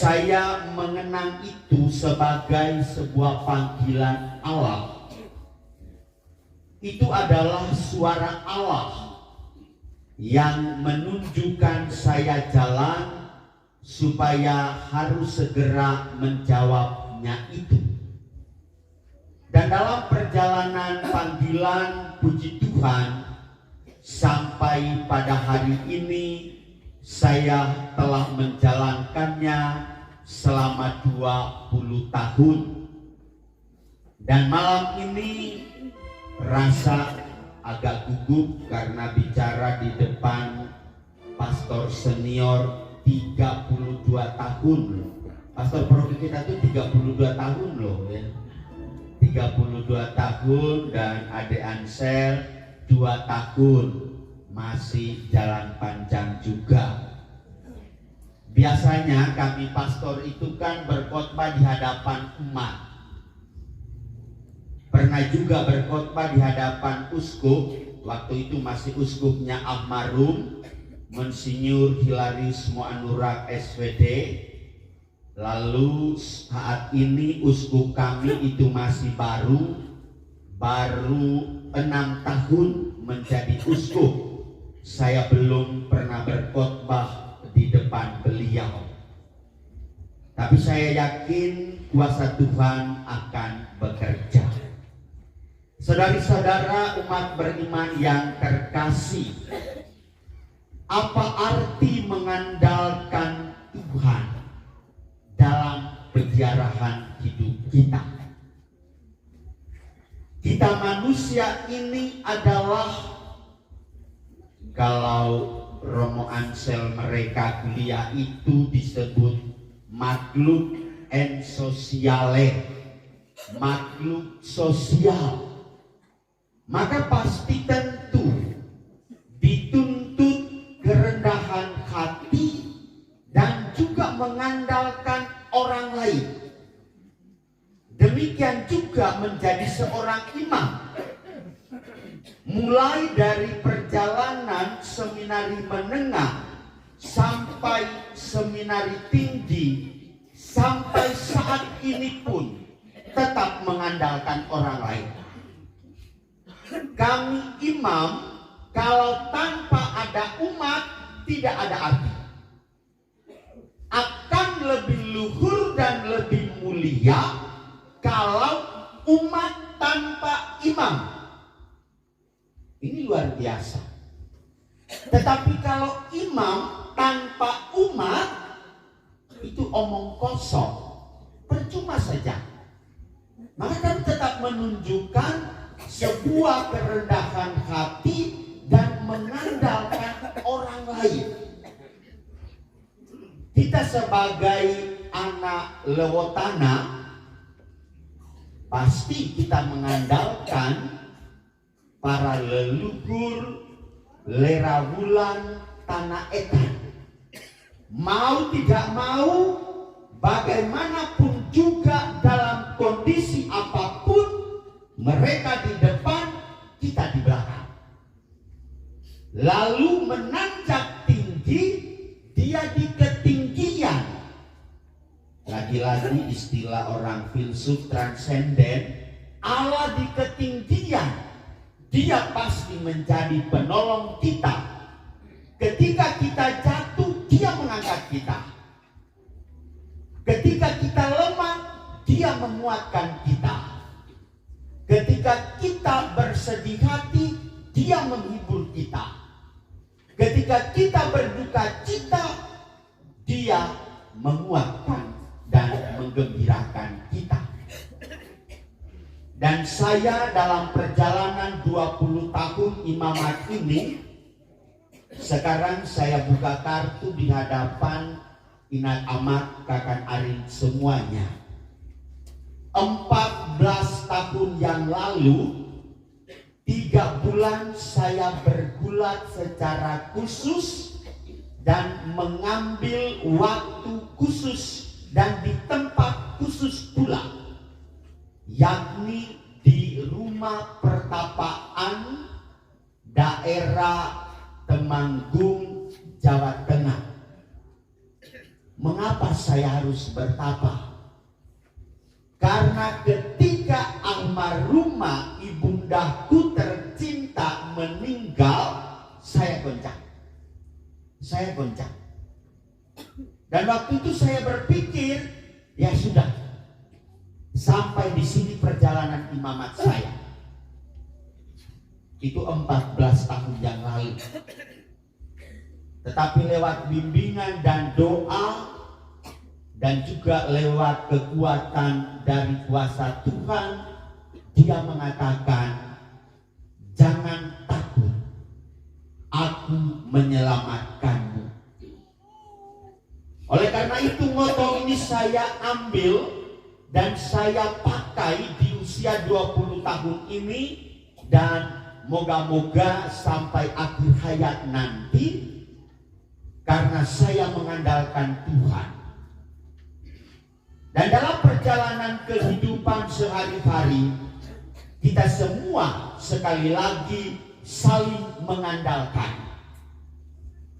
saya mengenang itu sebagai sebuah panggilan Allah. Itu adalah suara Allah yang menunjukkan saya jalan supaya harus segera menjawabnya itu. Dan dalam perjalanan panggilan puji Tuhan sampai pada hari ini saya telah menjalankannya selama 20 tahun. Dan malam ini rasa agak gugup karena bicara di depan pastor senior 32 tahun. Pastor program kita tuh 32 tahun loh ya. 32 tahun dan adik Ansel 2 tahun. Masih jalan panjang juga. Biasanya kami pastor itu kan berkhotbah di hadapan umat. Pernah juga berkhotbah di hadapan uskup. Waktu itu masih uskupnya almarhum Monsinyur Hilarius Moanurak SVD. Lalu saat ini uskup kami itu masih baru 6 tahun menjadi uskup. Saya belum pernah berkhotbah di depan beliau. Tapi saya yakin kuasa Tuhan akan bekerja. Saudari-saudara umat beriman yang terkasih, apa arti mengandalkan Tuhan dalam penjarahan hidup kita? Kita manusia ini adalah, kalau Romo Ansel mereka kuliah itu disebut makhluk ensosiale, makhluk sosial. Maka pasti tentu dituntut kerendahan hati dan juga mengandalkan orang lain. Demikian juga menjadi seorang imam. Mulai dari perjalanan seminari menengah sampai seminari tinggi, sampai saat ini pun tetap mengandalkan orang lain. Kami imam, kalau tanpa ada umat tidak ada arti. Akan lebih luhur dan lebih mulia kalau umat tanpa imam. Ini luar biasa. Tetapi kalau imam tanpa umat, itu omong kosong, percuma saja. Maka kan tetap menunjukkan sebuah kerendahan hati dan mengandalkan orang lain. Kita sebagai anak Lewotana, pasti kita mengandalkan para leluhur Lerawulan Tanah Etan. Mau tidak mau, bagaimanapun juga dalam kondisi apapun, mereka di depan, kita di belakang. Lalu menanjak tinggi, dia di ketinggian. Lagi-lagi istilah orang filsuf transenden, Allah di ketinggian. Dia pasti menjadi penolong kita. Ketika kita jatuh, dia mengangkat kita. Ketika kita lemah, dia menguatkan kita. Ketika kita bersedih hati, dia menghibur kita. Ketika kita berduka cita, dia menguatkan dan menggembirakan kita. Dan saya dalam perjalanan 20 tahun imamat ini, sekarang saya buka kartu di hadapan Inat Amat, Kakan Arin semuanya. 14 tahun yang lalu, 3 bulan saya bergulat secara khusus dan mengambil waktu khusus dan di tempat khusus pula, yakni di rumah pertapaan daerah Temanggung, Jawa Tengah. Mengapa saya harus bertapa? Karena ketika almarhumah ibundaku tercinta meninggal, saya goncang. Dan waktu itu saya berpikir, ya sudah, sampai di sini perjalanan imamat saya. Itu 14 tahun yang lalu. Tetapi lewat bimbingan dan doa, dan juga lewat kekuatan dari kuasa Tuhan, dia mengatakan, jangan takut, aku menyelamatkanmu. Oleh karena itu moto ini saya ambil dan saya pakai di usia 20 tahun ini, dan moga-moga sampai akhir hayat nanti, karena saya mengandalkan Tuhan. Dan dalam perjalanan kehidupan sehari-hari, kita semua sekali lagi saling mengandalkan.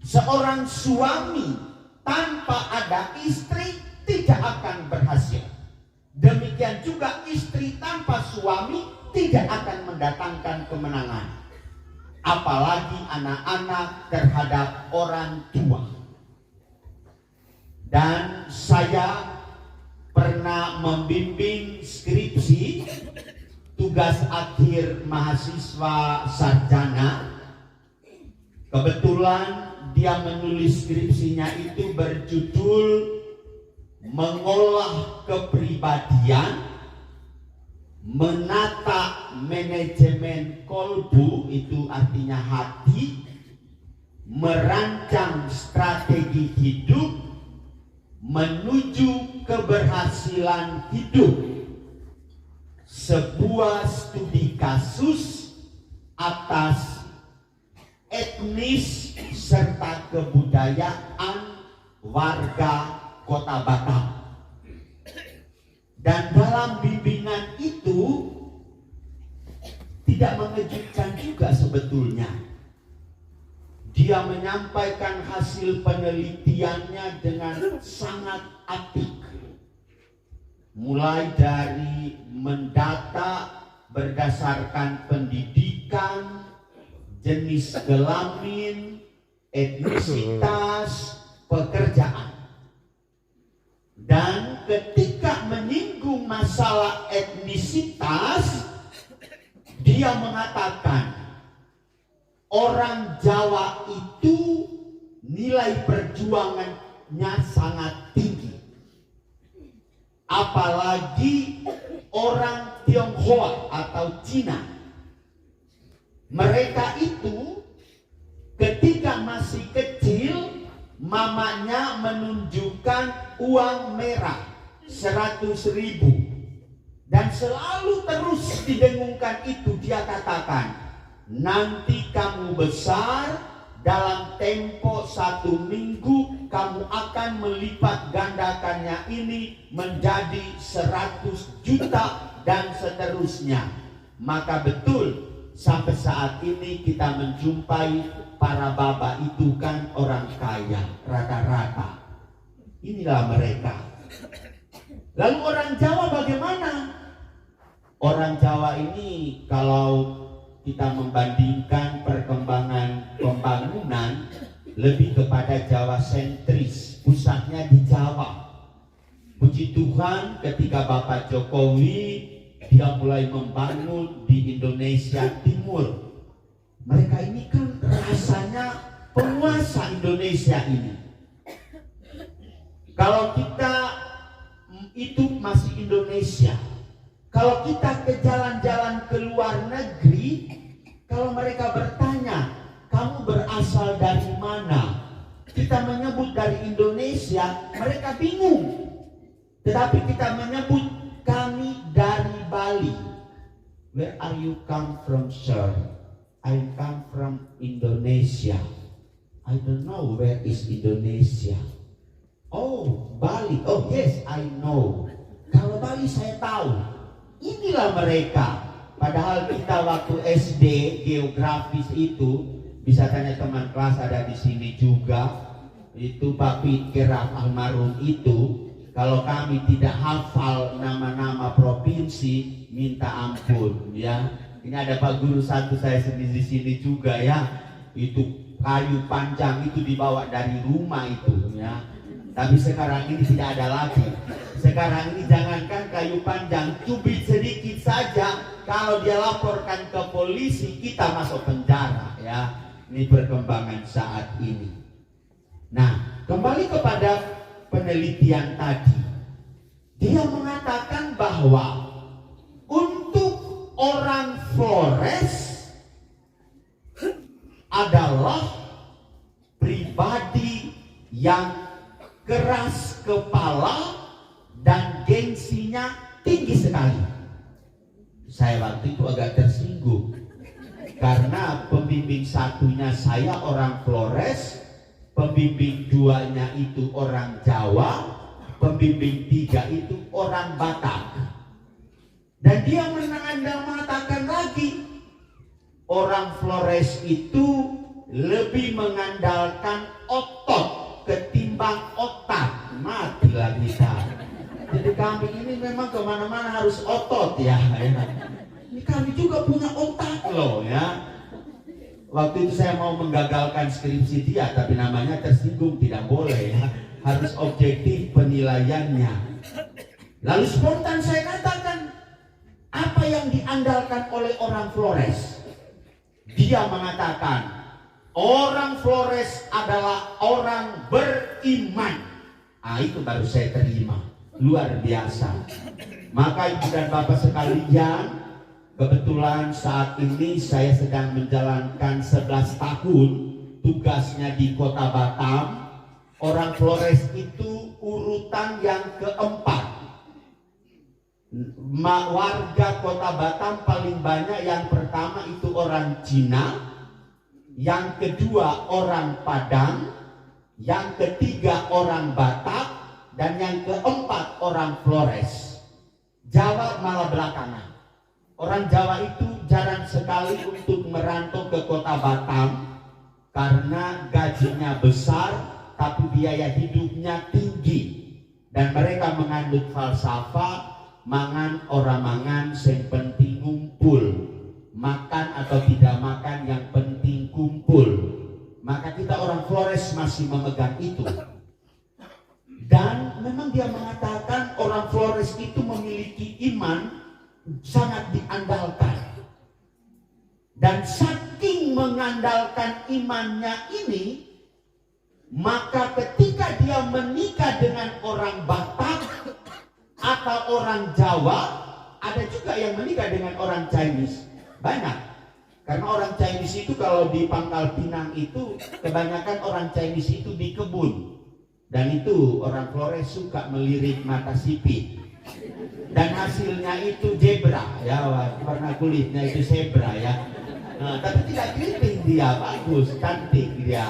Seorang suami tanpa ada istri tidak akan berhasil. Demikian juga istri tanpa suami tidak akan mendatangkan kemenangan. Apalagi anak-anak terhadap orang tua. Dan saya pernah membimbing skripsi tugas akhir mahasiswa sarjana. Kebetulan dia menulis skripsinya itu berjudul Mengolah Kepribadian, Menata Manajemen Kolbu, itu artinya hati, Merancang Strategi Hidup menuju keberhasilan hidup. Sebuah studi kasus atas etnis serta kebudayaan warga Kota Batam. Dan dalam bimbingan itu tidak mengejutkan juga sebetulnya. Dia menyampaikan hasil penelitiannya dengan sangat apik. Mulai dari mendata berdasarkan pendidikan, jenis kelamin, etnisitas, pekerjaan. Dan ketika menyinggung masalah etnisitas, dia mengatakan orang Jawa itu nilai perjuangannya sangat tinggi. Apalagi orang Tionghoa atau Cina. Mereka itu ketika masih kecil, mamanya menunjukkan uang merah 100.000. Dan selalu terus didengungkan itu. Dia katakan, nanti kamu besar, dalam tempo 1 minggu kamu akan melipat gandakannya ini menjadi 100 juta dan seterusnya. Maka betul sampai saat ini kita menjumpai para baba itu kan orang kaya rata-rata. Inilah mereka. Lalu orang Jawa bagaimana? Orang Jawa ini kalau kita membandingkan perkembangan pembangunan lebih kepada Jawa sentris, pusatnya di Jawa. Puji Tuhan ketika Bapak Jokowi dia mulai membangun di Indonesia Timur. Mereka ini kan rasanya penguasa Indonesia ini. Kalau kita itu masih Indonesia. Kalau kita ke jalan-jalan ke luar negeri, kalau mereka bertanya, kamu berasal dari mana? Kita menyebut dari Indonesia, mereka bingung. Tetapi kita menyebut kami dari Bali. Where are you come from, sir? I come from Indonesia. I don't know where is Indonesia. Oh, Bali. Oh yes, I know. Kalau Bali saya tahu. Inilah mereka. Padahal kita waktu SD geografis itu, bisa tanya teman kelas ada di sini juga. itu Pak Pikir almarhum itu, kalau kami tidak hafal nama-nama provinsi, minta ampun ya. Ini ada Pak Guru satu saya sendiri di sini juga ya. Itu kayu panjang itu dibawa dari rumah itu ya. Tapi sekarang ini tidak ada lagi. Sekarang ini jangankan kayu panjang, cubit sedikit saja, kalau dia laporkan ke polisi, kita masuk penjara ya. Ini perkembangan saat ini. Nah, kembali kepada penelitian tadi. Dia mengatakan bahwa untuk orang Flores adalah pribadi yang keras kepala dan gengsinya tinggi sekali. Saya waktu itu agak tersinggung karena pembimbing satunya saya orang Flores, pembimbing duanya itu orang Jawa, pembimbing tiga itu orang Batak. Dan dia mengatakan lagi, orang Flores itu lebih mengandalkan otot ketimbang otak. Matilah kita. Jadi kami ini memang kemana-mana harus otot ya. Ini kami juga punya otak loh ya. Waktu itu saya mau menggagalkan skripsi dia, tapi namanya tersinggung, tidak boleh ya. Harus objektif penilaiannya. Lalu spontan saya katakan, apa yang diandalkan oleh orang Flores? Dia mengatakan, orang Flores adalah orang beriman. Itu baru saya terima. Luar biasa. Maka ibu dan bapak sekalian, kebetulan saat ini saya sedang menjalankan 11 tahun tugasnya di Kota Batam. Orang Flores itu urutan yang keempat. Warga Kota Batam paling banyak, yang pertama itu orang Cina, yang kedua orang Padang, yang ketiga orang Batak, dan yang keempat orang Flores. Jawa malah belakangan. Orang Jawa itu jarang sekali untuk merantau ke Kota Batam karena gajinya besar tapi biaya hidupnya tinggi, dan mereka menganut falsafah mangan orang mangan sing penting ngumpul, makan atau tidak makan yang penting kumpul. Maka kita orang Flores masih memegang itu. Dan memang dia mengatakan orang Flores itu memiliki iman sangat diandalkan. Dan saking mengandalkan imannya ini, maka ketika dia menikah dengan orang Batak atau orang Jawa, ada juga yang menikah dengan orang Chinese. Banyak. Karena orang Chinese itu kalau di Pangkal Pinang itu kebanyakan orang Chinese itu di kebun. Dan itu orang Flores suka melirik mata sipit. Dan hasilnya itu zebra ya, warna kulitnya itu zebra ya. Nah, tapi tidak keriting dia, bagus, cantik dia.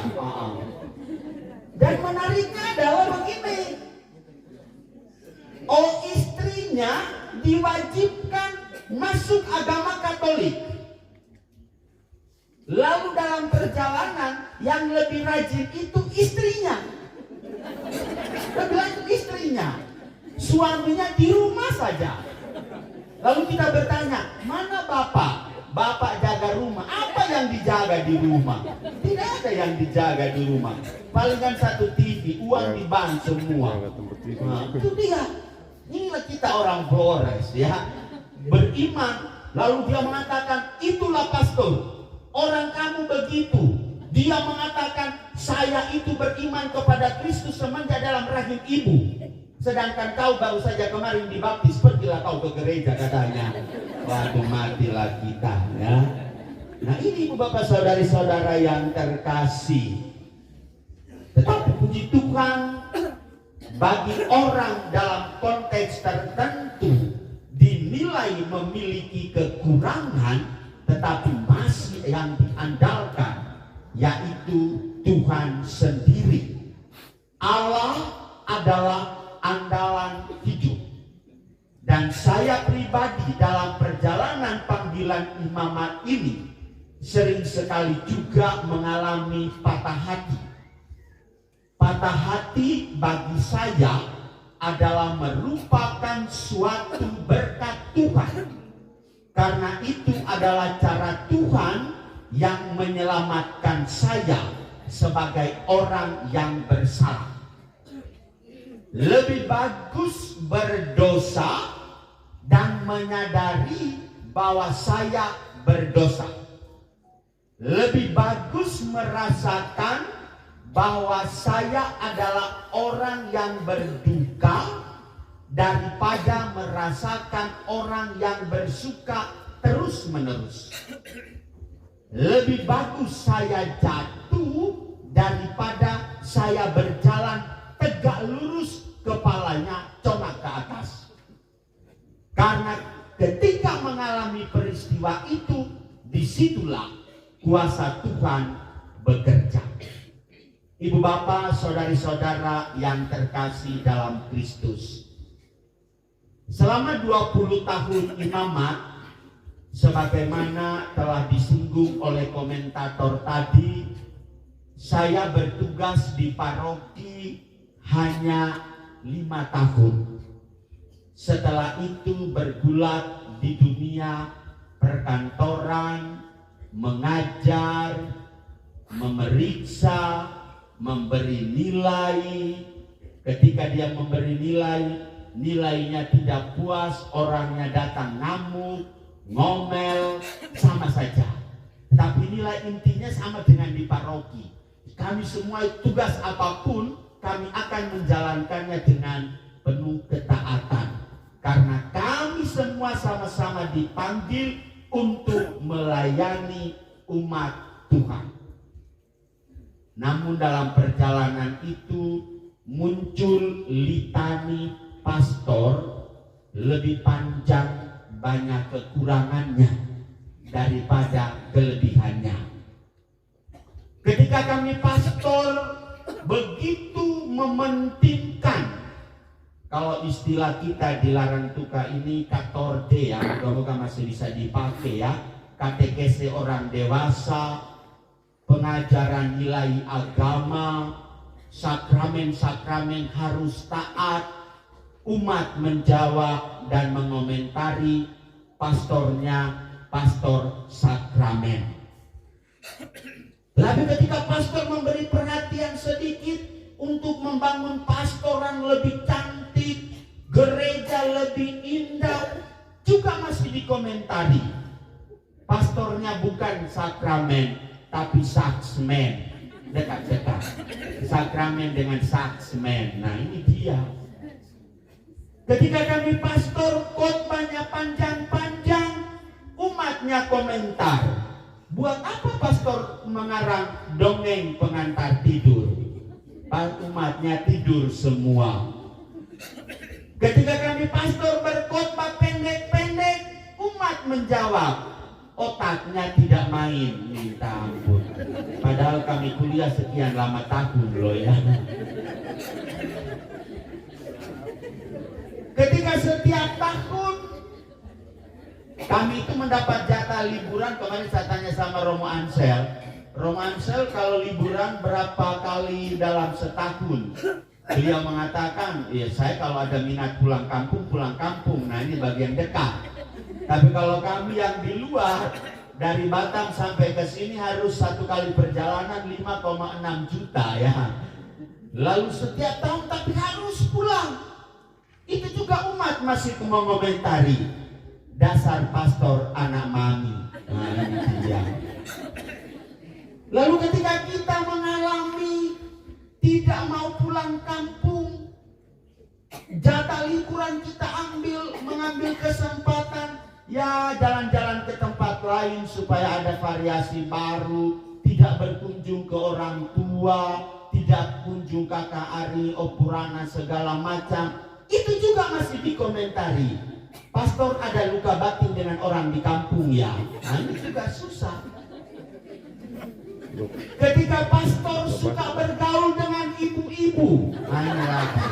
Dan menariknya adalah begini. Oh, istrinya diwajibkan masuk agama Katolik. Lalu dalam perjalanan yang lebih rajin itu istrinya. Lebih rajin istrinya. Suaminya di rumah saja. Lalu kita bertanya, mana bapak? Bapak jaga rumah. Apa yang dijaga di rumah? Tidak ada yang dijaga di rumah. Palingan satu TV, uang di bank semua. Nah, itu dia. Inilah kita orang Flores ya, beriman. Lalu dia mengatakan, itulah pastor, orang kamu begitu. Dia mengatakan, saya itu beriman kepada Kristus semenjak dalam rahim ibu. Sedangkan kau baru saja kemarin dibaptis, pergilah kau ke gereja katanya. Waduh, matilah kita ya. Nah ini ibu bapak saudari saudara yang terkasih. Tetapi puji Tuhan, bagi orang dalam konteks tertentu dinilai memiliki kekurangan, tetapi masih yang diandalkan yaitu Tuhan sendiri. Allah adalah andalan hidup. Dan saya pribadi dalam perjalanan panggilan imamat ini sering sekali juga mengalami patah hati. Patah hati bagi saya adalah merupakan suatu berkat Tuhan. Karena itu adalah cara Tuhan yang menyelamatkan saya sebagai orang yang bersalah. Lebih bagus berdosa dan menyadari bahwa saya berdosa. Lebih bagus merasakan bahwa saya adalah orang yang berduka daripada merasakan orang yang bersuka terus-menerus. Lebih bagus saya jatuh daripada saya berjalan tegak lurus, kepalanya congak ke atas. Karena ketika mengalami peristiwa itu, disitulah kuasa Tuhan bekerja. Ibu bapak, saudari-saudara yang terkasih dalam Kristus. Selama 20 tahun imamat, sebagaimana telah disinggung oleh komentator tadi, saya bertugas di paroki hanya 5 tahun. Setelah itu bergulat di dunia perkantoran, mengajar, memeriksa, memberi nilai. Ketika dia memberi nilai, nilainya tidak puas, orangnya datang ngamuk, ngomel, sama saja. Tapi nilai intinya sama dengan di paroki. Kami semua tugas apapun, kami akan menjalankannya dengan penuh ketaatan. Karena kami semua sama-sama dipanggil untuk melayani umat Tuhan. Namun dalam perjalanan itu muncul litani pastor lebih panjang, banyak kekurangannya daripada kelebihannya. Ketika kami pastor begitu mementingkan, kalau istilah kita di Larang Tuka ini katorde ya, moga-moga masih bisa dipakai ya, katekese orang dewasa, pengajaran nilai agama, sakramen-sakramen harus taat, umat menjawab dan mengomentari, pastornya pastor sakramen. Lalu ketika pastor memberi perhatian sedikit untuk membangun pastoran lebih cantik, gereja lebih indah, juga masih dikomentari. Pastornya bukan sakramen, tapi saksmen. Dekat-dekat. Sakramen dengan saksmen. Nah ini dia. Ketika kami pastor khotbahnya panjang-panjang, umatnya komentar. Buat apa pastor mengarang dongeng pengantar tidur? Umatnya tidur semua. Ketika kami pastor berkhotbah pendek-pendek, umat menjawab, otaknya tidak main, minta ampun. Padahal kami kuliah sekian lama tahun loh ya. Ketika setiap tahun kami itu mendapat jatah liburan, kemarin saya tanya sama Romo Ansel. Romo Ansel kalau liburan berapa kali dalam setahun? Beliau mengatakan, ya saya kalau ada minat pulang kampung. Nah ini bagian dekat. Tapi kalau kami yang di luar, dari Batam sampai ke sini harus 1 kali perjalanan 5,6 juta ya. Lalu setiap tahun tapi harus pulang. Itu juga umat masih mengomentari, dasar pastor anak mami. Nah ini dia. Lalu ketika kita mengalami tidak mau pulang kampung, jatah liburan kita mengambil kesempatan ya jalan-jalan ke tempat lain supaya ada variasi baru, tidak berkunjung ke orang tua, tidak kunjung kakak Ari, Opurana segala macam. Itu juga masih dikomentari. Pastor ada luka batin dengan orang di kampung ya. Nah ini juga susah. Ketika pastor suka bergaul dengan ibu-ibu, nah ini lagi.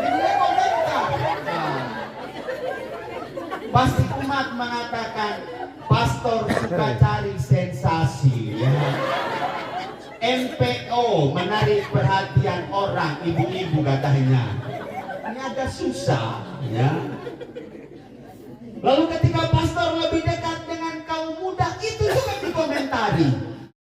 Ini komentar. Nah, pasti umat mengatakan pastor suka cari sensasi ya. MPO, menarik perhatian orang, ibu-ibu katanya. Ini agak susah, ya. Lalu